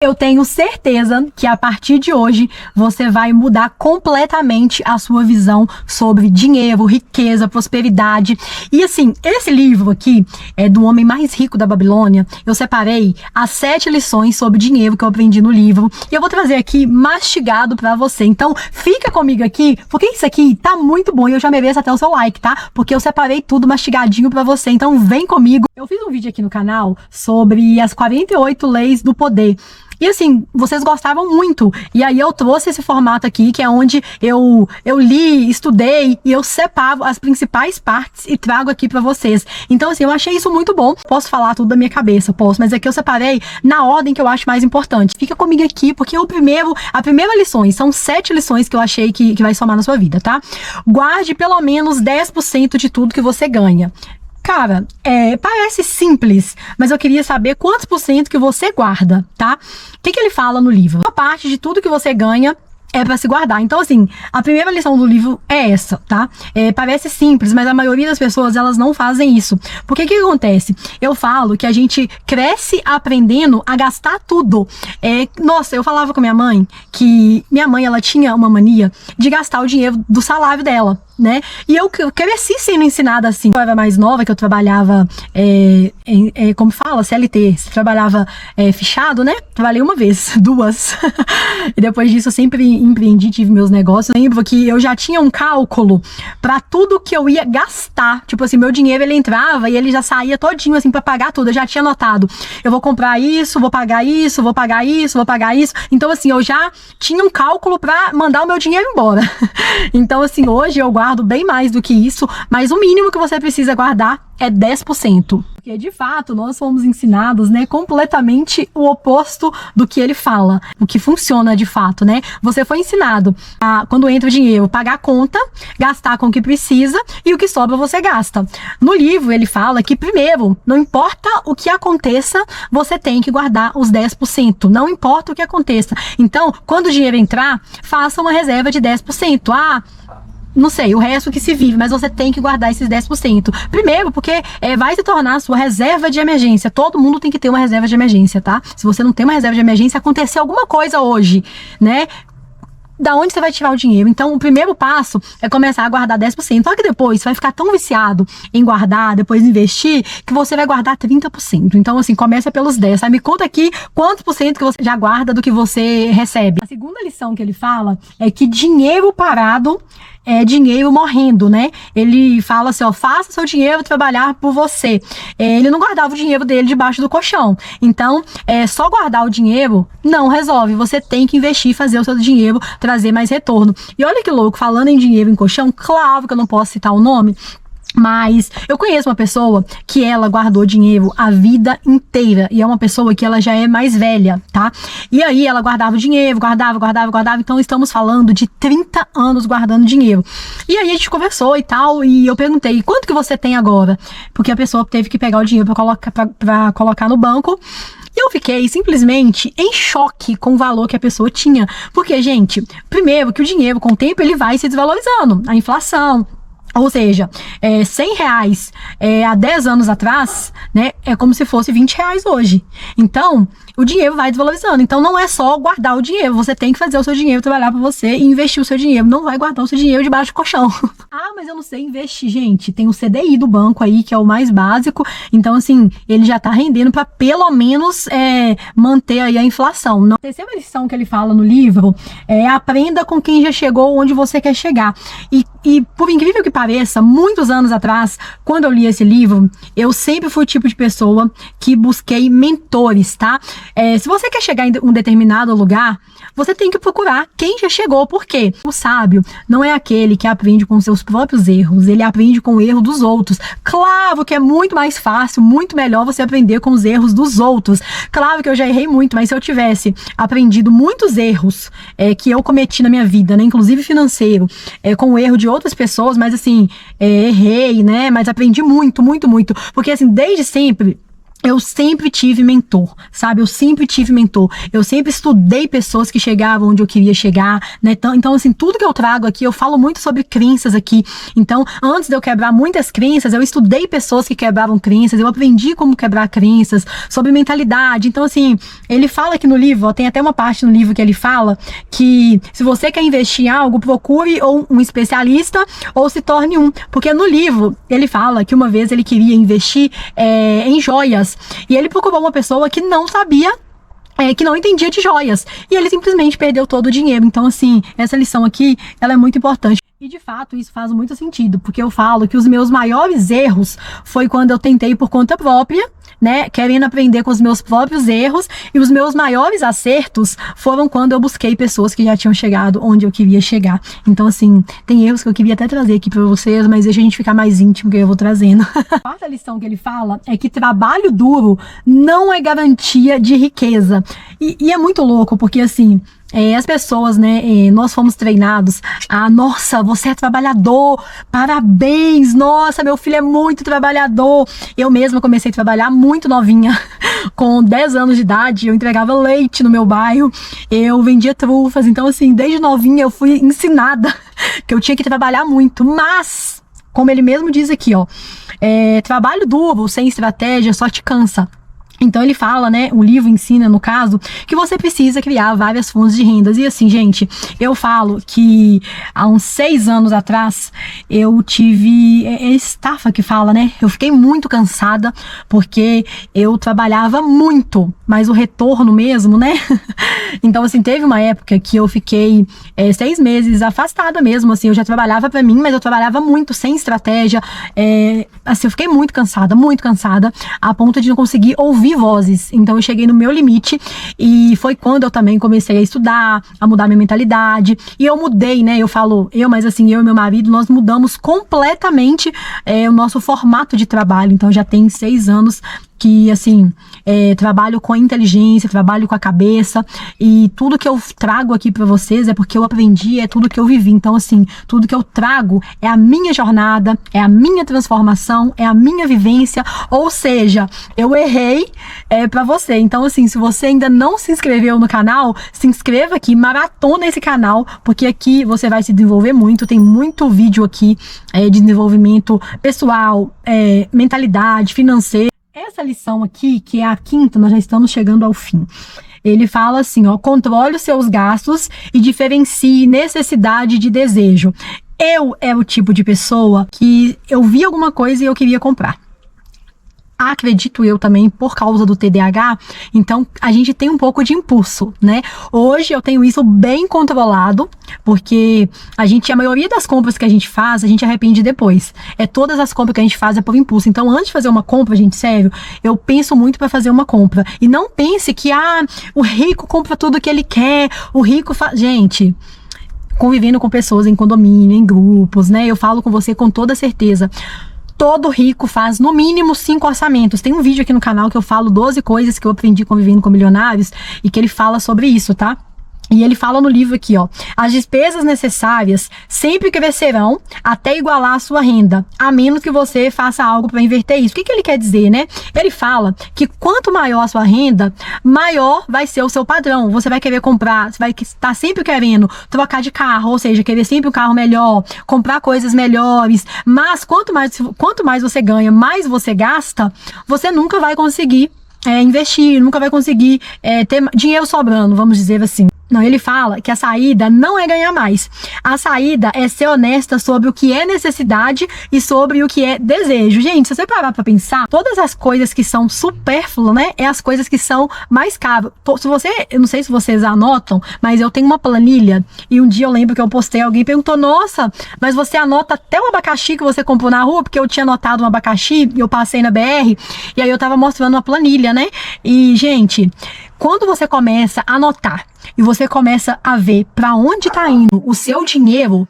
Eu tenho certeza que a partir de hoje você vai mudar completamente a sua visão sobre dinheiro, riqueza, prosperidade. E assim, esse livro aqui é do homem mais rico da Babilônia. Eu separei as 7 lições sobre dinheiro que eu aprendi no livro e eu vou trazer aqui mastigado pra você. Então, fica comigo aqui, porque isso aqui tá muito bom e eu já mereço até o seu like, tá? Porque eu separei tudo mastigadinho pra você. Então, vem comigo. Eu fiz um vídeo aqui no canal sobre as 48 leis do poder. E assim, vocês gostavam muito. E aí eu trouxe esse formato aqui, que é onde eu li, estudei e eu separo as principais partes e trago aqui pra vocês. Então assim, eu achei isso muito bom. Posso falar tudo da minha cabeça, posso, mas aqui eu separei na ordem que eu acho mais importante. Fica comigo aqui, porque a primeira lição, são 7 lições que eu achei que vai somar na sua vida, tá? Guarde pelo menos 10% de tudo que você ganha. Cara, parece simples, mas eu queria saber quantos por cento que você guarda, tá? O que ele fala no livro? Uma parte de tudo que você ganha é para se guardar. Então, assim, a primeira lição do livro é essa, tá? Parece simples, mas a maioria das pessoas, elas não fazem isso. Porque que acontece? Eu falo que a gente cresce aprendendo a gastar tudo. Nossa, eu falava com minha mãe que minha mãe, ela tinha uma mania de gastar o dinheiro do salário dela, né? E eu cresci sendo ensinada assim. Eu era mais nova, que eu trabalhava, como fala, CLT. Você trabalhava fichado, né? Trabalhei uma vez, 2. E depois disso eu sempre empreendi, tive meus negócios. Eu lembro que eu já tinha um cálculo pra tudo que eu ia gastar. Tipo assim, meu dinheiro ele entrava e ele já saía todinho assim pra pagar tudo. Eu já tinha anotado. Eu vou comprar isso, vou pagar isso, vou pagar isso, vou pagar isso. Então assim, eu já tinha um cálculo pra mandar o meu dinheiro embora. Então assim, hoje eu guardo bem mais do que isso, mas o mínimo que você precisa guardar é 10%. Porque, de fato, nós fomos ensinados, né, completamente o oposto do que ele fala, o que funciona de fato, né? Você foi ensinado a, quando entra o dinheiro, pagar a conta, gastar com o que precisa e o que sobra você gasta. No livro, ele fala que, primeiro, não importa o que aconteça, você tem que guardar os 10%. Não importa o que aconteça. Então, quando o dinheiro entrar, faça uma reserva de 10%. Não sei, o resto que se vive, mas você tem que guardar esses 10%. Primeiro, porque vai se tornar a sua reserva de emergência. Todo mundo tem que ter uma reserva de emergência, tá? Se você não tem uma reserva de emergência, acontecer alguma coisa hoje, né? Da onde você vai tirar o dinheiro? Então, o primeiro passo é começar a guardar 10%. Só que depois você vai ficar tão viciado em guardar, depois investir, que você vai guardar 30%. Então, assim, começa pelos 10%. Tá? Me conta aqui quantos por cento que você já guarda do que você recebe. A segunda lição que ele fala é que dinheiro parado é dinheiro morrendo, né? Ele fala assim, ó, faça seu dinheiro trabalhar por você. Ele não guardava o dinheiro dele debaixo do colchão. Então, só guardar o dinheiro não resolve. Você tem que investir e fazer o seu dinheiro trazer mais retorno. E olha que louco, falando em dinheiro em colchão, claro que eu não posso citar o nome, mas eu conheço uma pessoa que ela guardou dinheiro a vida inteira. E é uma pessoa que ela já é mais velha, tá? E aí ela guardava o dinheiro, guardava. Então estamos falando de 30 anos guardando dinheiro. E aí a gente conversou e tal, e eu perguntei, quanto que você tem agora? Porque a pessoa teve que pegar o dinheiro pra colocar no banco. E eu fiquei simplesmente em choque com o valor que a pessoa tinha. Porque, gente, primeiro que o dinheiro com o tempo ele vai se desvalorizando. A inflação. Ou seja, 100 reais há 10 anos atrás, né, é como se fosse 20 reais hoje. Então, o dinheiro vai desvalorizando. Então, não é só guardar o dinheiro. Você tem que fazer o seu dinheiro trabalhar para você e investir o seu dinheiro. Não vai guardar o seu dinheiro debaixo do colchão. Mas eu não sei investir, gente. Tem o CDI do banco aí, que é o mais básico. Então, assim, ele já tá rendendo para pelo menos manter aí a inflação. A terceira lição que ele fala no livro é aprenda com quem já chegou onde você quer chegar. E por incrível que pareça, muitos anos atrás, quando eu li esse livro, eu sempre fui o tipo de pessoa que busquei mentores, tá? Se você quer chegar em um determinado lugar, você tem que procurar quem já chegou. Por quê? O sábio não é aquele que aprende com seus próprios erros, ele aprende com o erro dos outros. Claro que é muito mais fácil, muito melhor você aprender com os erros dos outros. Claro que eu já errei muito, mas se eu tivesse aprendido muitos erros que eu cometi na minha vida, né, inclusive financeiro, com o erro de outras pessoas, mas assim, errei, né, mas aprendi muito. Porque assim, desde sempre, eu sempre tive mentor, sabe? Eu sempre tive mentor. Eu sempre estudei pessoas que chegavam onde eu queria chegar, né? Então, assim, tudo que eu trago aqui, eu falo muito sobre crenças aqui. Então, antes de eu quebrar muitas crenças, eu estudei pessoas que quebravam crenças, eu aprendi como quebrar crenças, sobre mentalidade. Então, assim, ele fala aqui no livro, ó, tem até uma parte no livro que ele fala que se você quer investir em algo, procure ou um especialista ou se torne um. Porque no livro, ele fala que uma vez ele queria investir em joias. E ele procurou uma pessoa que não sabia, que não entendia de joias. E ele simplesmente perdeu todo o dinheiro. Então, assim, essa lição aqui, ela é muito importante. E, de fato, isso faz muito sentido. Porque eu falo que os meus maiores erros foi quando eu tentei por conta própria, né, querendo aprender com os meus próprios erros, e os meus maiores acertos foram quando eu busquei pessoas que já tinham chegado onde eu queria chegar. Então, assim, tem erros que eu queria até trazer aqui pra vocês, mas deixa a gente ficar mais íntimo, que eu vou trazendo. A quarta lição que ele fala é que trabalho duro não é garantia de riqueza. E é muito louco, porque, assim, as pessoas, né, nós fomos treinados a, nossa, você é trabalhador, parabéns, nossa, meu filho é muito trabalhador. Eu mesma comecei a trabalhar muito novinha, com 10 anos de idade, eu entregava leite no meu bairro, eu vendia trufas, então, assim, desde novinha eu fui ensinada que eu tinha que trabalhar muito, mas, como ele mesmo diz aqui, ó, trabalho duro, sem estratégia, só te cansa. Então ele fala, né, o livro ensina, no caso, que você precisa criar várias fontes de rendas. E assim, gente, eu falo que há uns 6 anos atrás, eu tive, estafa que fala, né, eu fiquei muito cansada, porque eu trabalhava muito, mas o retorno mesmo, né, então assim, teve uma época que eu fiquei 6 meses afastada mesmo, assim, eu já trabalhava pra mim, mas eu trabalhava muito, sem estratégia, assim, eu fiquei muito cansada, a ponto de não conseguir ouvir vozes. Então eu cheguei no meu limite e foi quando eu também comecei a estudar, a mudar minha mentalidade. E eu mudei, né? Mas assim, eu e meu marido, nós mudamos completamente o nosso formato de trabalho. Então já tem 6 anos que, assim, trabalho com a inteligência, trabalho com a cabeça, e tudo que eu trago aqui pra vocês é porque eu aprendi, é tudo que eu vivi. Então, assim, tudo que eu trago é a minha jornada, é a minha transformação, é a minha vivência, ou seja, eu errei pra você. Então, assim, se você ainda não se inscreveu no canal, se inscreva aqui, maratona esse canal, porque aqui você vai se desenvolver muito, tem muito vídeo aqui de desenvolvimento pessoal, mentalidade, financeira. Essa lição aqui, que é a quinta, nós já estamos chegando ao fim. Ele fala assim, ó, controle os seus gastos e diferencie necessidade de desejo. Eu era o tipo de pessoa que eu via alguma coisa e eu queria comprar. Acredito eu também, por causa do TDAH, então a gente tem um pouco de impulso, né? Hoje eu tenho isso bem controlado, porque a maioria das compras que a gente faz, a gente arrepende depois. Todas as compras que a gente faz é por impulso. Então, antes de fazer uma compra, gente, sério, eu penso muito para fazer uma compra. E não pense que, o rico compra tudo que ele quer, o rico faz... Gente, convivendo com pessoas em condomínio, em grupos, né? Eu falo com você com toda certeza. Todo rico faz no mínimo 5 orçamentos. Tem um vídeo aqui no canal que eu falo 12 coisas que eu aprendi convivendo com milionários e que ele fala sobre isso, tá? E ele fala no livro aqui, ó, as despesas necessárias sempre crescerão até igualar a sua renda, a menos que você faça algo para inverter isso. O que ele quer dizer, né? Ele fala que quanto maior a sua renda, maior vai ser o seu padrão. Você vai querer comprar, você vai estar sempre querendo trocar de carro, ou seja, querer sempre um carro melhor, comprar coisas melhores, mas quanto mais você ganha, mais você gasta, você nunca vai conseguir investir, nunca vai conseguir ter dinheiro sobrando, vamos dizer assim. Não, ele fala que a saída não é ganhar mais. A saída é ser honesta sobre o que é necessidade e sobre o que é desejo. Gente, se você parar pra pensar, todas as coisas que são supérfluas, né, é as coisas que são mais caras. Eu não sei se vocês anotam, mas eu tenho uma planilha e um dia eu lembro que eu postei, alguém perguntou, nossa, mas você anota até o abacaxi que você comprou na rua? Porque eu tinha anotado um abacaxi e eu passei na BR e aí eu tava mostrando uma planilha, né? E, gente, quando você começa a anotar e você começa a ver para onde tá indo o seu dinheiro,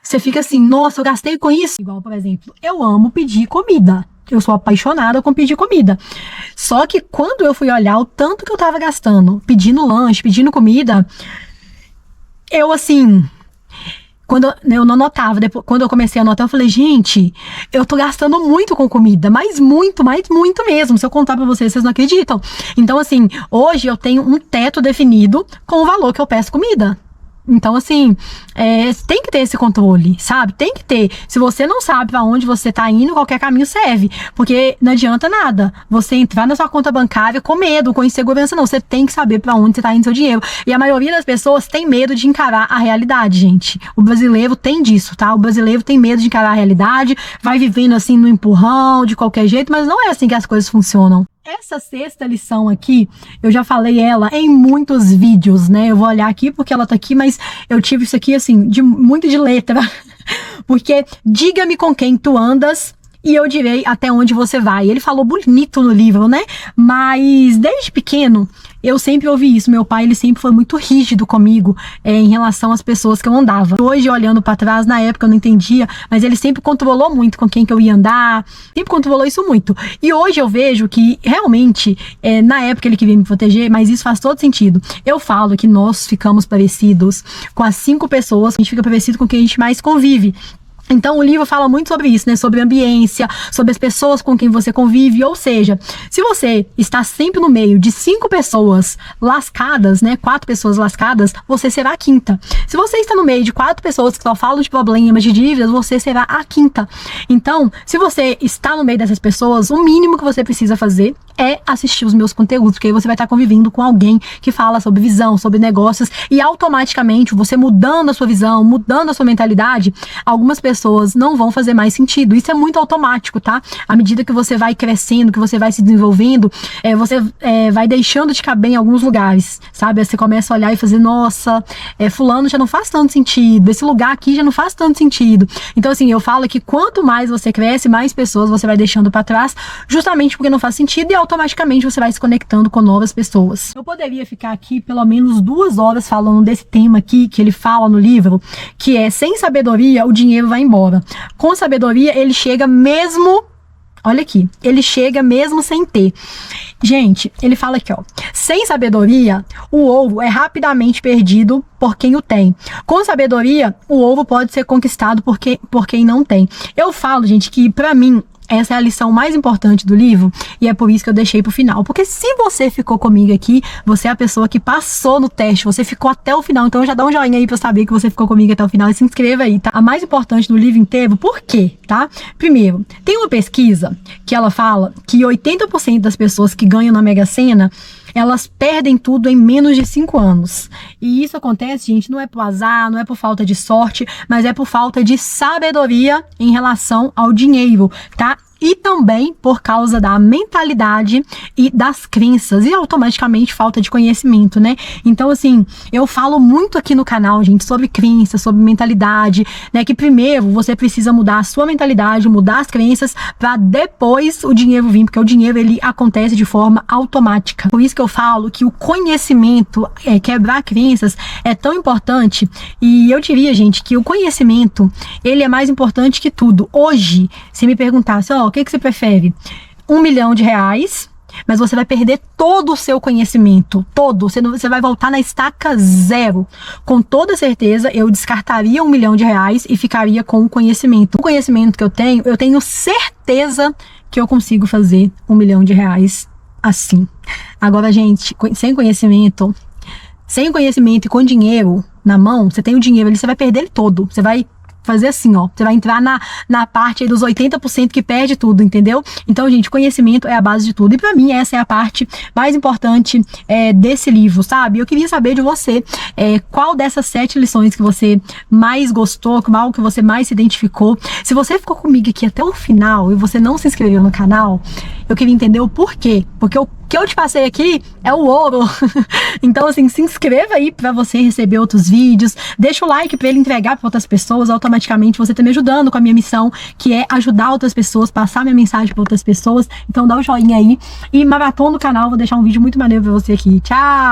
você fica assim, nossa, eu gastei com isso. Igual, por exemplo, eu amo pedir comida. Eu sou apaixonada com pedir comida. Só que quando eu fui olhar o tanto que eu tava gastando, pedindo lanche, pedindo comida, eu assim... eu não anotava, depois, quando eu comecei a anotar, eu falei, gente, eu tô gastando muito com comida, mas muito mesmo. Se eu contar pra vocês não acreditam. Então, assim, hoje eu tenho um teto definido com o valor que eu peço comida. Então, assim, tem que ter esse controle, sabe? Tem que ter. Se você não sabe pra onde você tá indo, qualquer caminho serve. Porque não adianta nada você entrar na sua conta bancária com medo, com insegurança, não. Você tem que saber pra onde você tá indo seu dinheiro. E a maioria das pessoas tem medo de encarar a realidade, gente. O brasileiro tem disso, tá? O brasileiro tem medo de encarar a realidade, vai vivendo assim no empurrão, de qualquer jeito, mas não é assim que as coisas funcionam. Essa sexta lição aqui, eu já falei ela em muitos vídeos, né? Eu vou olhar aqui porque ela tá aqui, mas eu tive isso aqui, assim, muito de letra. Porque diga-me com quem tu andas e eu direi até onde você vai. Ele falou bonito no livro, né? Mas desde pequeno, eu sempre ouvi isso. Meu pai, ele sempre foi muito rígido comigo em relação às pessoas que eu andava. Hoje, olhando pra trás, na época eu não entendia, mas ele sempre controlou muito com quem que eu ia andar, sempre controlou isso muito. E hoje eu vejo que, realmente, na época ele queria me proteger, mas isso faz todo sentido. Eu falo que nós ficamos parecidos com as 5 pessoas, a gente fica parecido com quem a gente mais convive. Então o livro fala muito sobre isso, né? Sobre ambiência, sobre as pessoas com quem você convive. Ou seja, se você está sempre no meio de 5 pessoas lascadas, né? 4 pessoas lascadas, você será a 5ª. Se você está no meio de 4 pessoas que só falam de problemas, de dívidas, você será a 5ª. Então, se você está no meio dessas pessoas, o mínimo que você precisa fazer é assistir os meus conteúdos, porque aí você vai estar convivendo com alguém que fala sobre visão, sobre negócios, e automaticamente, você mudando a sua visão, mudando a sua mentalidade, algumas pessoas não vão fazer mais sentido. Isso é muito automático, tá? À medida que você vai crescendo, que você vai se desenvolvendo, você vai deixando de caber em alguns lugares, sabe? Você começa a olhar e fazer, nossa, fulano já não faz tanto sentido, esse lugar aqui já não faz tanto sentido. Então, assim, eu falo que quanto mais você cresce, mais pessoas você vai deixando pra trás, justamente porque não faz sentido, e automaticamente você vai se conectando com novas pessoas. Eu poderia ficar aqui pelo menos 2 horas falando desse tema aqui, que ele fala no livro, que é: sem sabedoria, o dinheiro vai embora. Com sabedoria, ele chega mesmo... Olha aqui, ele chega mesmo sem ter. Gente, ele fala aqui, ó: sem sabedoria, o ovo é rapidamente perdido por quem o tem. Com sabedoria, o ovo pode ser conquistado por quem não tem. Eu falo, gente, que pra mim, essa é a lição mais importante do livro, e é por isso que eu deixei pro final. Porque se você ficou comigo aqui, você é a pessoa que passou no teste, você ficou até o final. Então já dá um joinha aí pra eu saber que você ficou comigo até o final e se inscreva aí, tá? A mais importante do livro inteiro, por quê, tá? Primeiro, tem uma pesquisa que ela fala que 80% das pessoas que ganham na Mega Sena, elas perdem tudo em menos de 5 anos. E isso acontece, gente, não é por azar, não é por falta de sorte, mas é por falta de sabedoria em relação ao dinheiro, tá? E também por causa da mentalidade e das crenças, e automaticamente falta de conhecimento, né? Então, assim, eu falo muito aqui no canal, gente, sobre crenças, sobre mentalidade, né? Que primeiro você precisa mudar a sua mentalidade, mudar as crenças, para depois o dinheiro vir, porque o dinheiro, ele acontece de forma automática. Por isso que eu falo que o conhecimento, quebrar crenças, é tão importante. E eu diria, gente, que o conhecimento, ele é mais importante que tudo. Hoje, se me perguntasse, ó, o que você prefere? R$1 milhão, mas você vai perder todo o seu conhecimento, todo. Você vai voltar na estaca zero. Com toda certeza, eu descartaria R$1 milhão e ficaria com o conhecimento. O conhecimento que eu tenho certeza que eu consigo fazer R$1 milhão assim. Agora, gente, sem conhecimento e com dinheiro na mão, você tem o dinheiro ali, você vai perder ele todo. Você vai fazer assim, ó, você vai entrar na parte aí dos 80% que perde tudo, entendeu? Então, gente, conhecimento é a base de tudo, e pra mim essa é a parte mais importante desse livro, sabe? Eu queria saber de você, qual dessas 7 lições que você mais gostou, qual que você mais se identificou. Se você ficou comigo aqui até o final e você não se inscreveu no canal, eu queria entender o porquê, porque o que eu te passei aqui é o ouro. Então, assim, se inscreva aí pra você receber outros vídeos, deixa o like pra ele entregar pra outras pessoas, automaticamente você tá me ajudando com a minha missão, que é ajudar outras pessoas, passar minha mensagem pra outras pessoas. Então dá um joinha aí e maratona no canal, vou deixar um vídeo muito maneiro pra você aqui. Tchau!